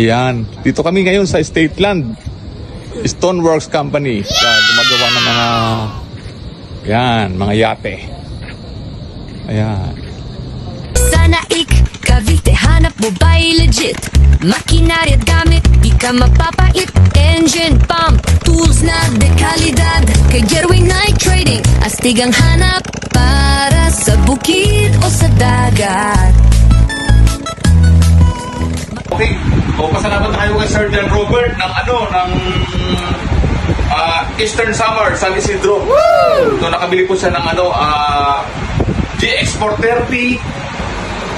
Ayan. Dito kami ngayon sa State Land Stoneworks Company. Gumagawa ng mga mga yate. Ayan. Sana Cavite, hanap mo ba'y legit? Makinarya at gamit, di ka mapapait. Engine, pump, tools na dekalidad. Kay Jerwin Night Trading, astig ang hanap para sa bukid o sa dagat. Okay, pasalamat na kayo kay Sir John Robert ng Eastern Summer, San Isidro. So nakabili po siya ng GX430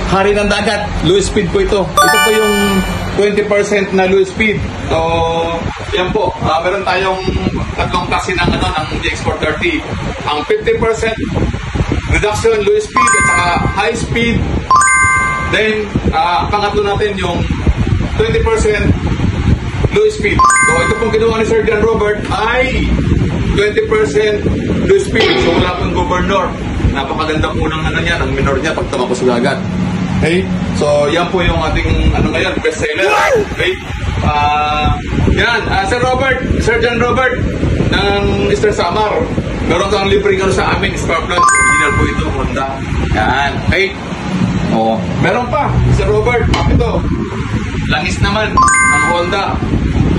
Hari ng Dagat, low speed po ito. Ito po yung 20% na low speed. So, yan po. Meron tayong tatlong klase ng GX430. Ang 50% reduction low speed at saka high speed. Then, pangatlo natin yung 20% low speed. So, ito pong ginawa ni Sir John Robert ay 20% low speed. So, wala pong governor. Napakaganda po ng ng minor niya pag tumakbo sa dagat. Okay? So, yan po yung ating ngayon, best seller. Okay? Sir John Robert ng Eastern Samar. Meron kang libreng sa amin, spark plug. Original po ito, Honda. Yan. Okay? O, meron pa, Sir Robert. Ito. Langis naman ang Honda.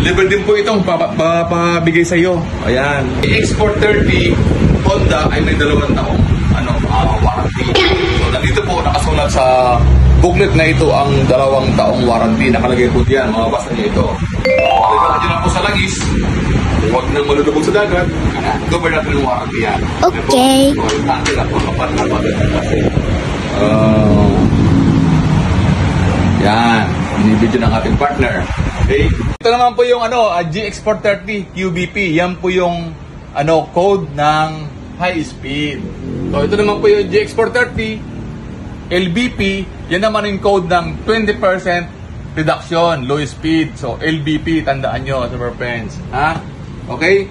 Libre din po itong papabigay sa iyo. Ayan. X430 Honda ay may 2 taong warranty. So, nandito po nakasulat sa booklet na ito ang 2 taong warranty. Nakalagay po diyan, mababasa niyo ito. Kalimutan niyo lang po sa langis. Huwag nang malulubog sa dagat. Cover natin yung warranty yan. Okay. Yan. Binibidyo ng ating partner. Okay. Ito naman po yung GX430 QBP. Yan po yung code ng high speed. So ito naman po yung GX430 LBP. Yan naman yung code ng 20% reduction low speed. So LBP, tandaan nyo, super friends. Ha? Okay?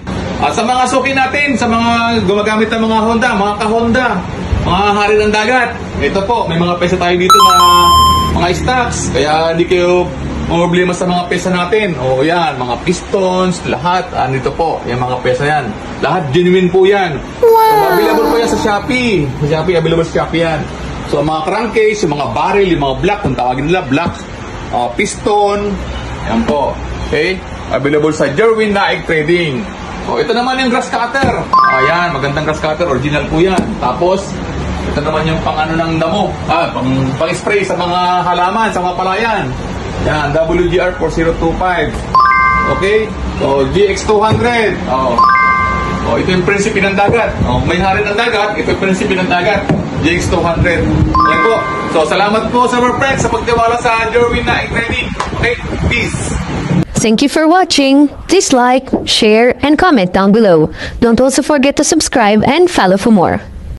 Sa mga suki natin, sa mga gumagamit ng mga Honda, mga ka-Honda, mga hari ng dagat, ito po, may mga pesa tayo dito na mga stocks. Kaya hindi kayo problema sa mga pesa natin. O yan, mga pistons, lahat. Dito po, yung mga pesa yan. Lahat genuine po yan. Wow! So, available po yan sa Shopee. Sa Shopee, available sa Shopee yan. So, mga crankcase, yung mga barrel, yung mga black, kung tawagin nila, black, piston, yan po. Okay? Available sa Jerwin Night Trading. O, ito naman yung grass cutter. Ayan, magandang grass cutter. Original po yan. Tapos, ito naman yung ng damo. Pang-spray sa mga halaman, sa mga palayan. Yan, WGR 4025. Okay? So, GX200. Ito yung prinsipe ng dagat. May hari ng dagat, ito yung prinsipe ng dagat. GX200. Yan po. So, salamat po sa mga friends sa pagtiwala sa Jerwin Night Trading. Okay? Peace. Thank you for watching. Please like, share, and comment down below. Don't also forget to subscribe and follow for more.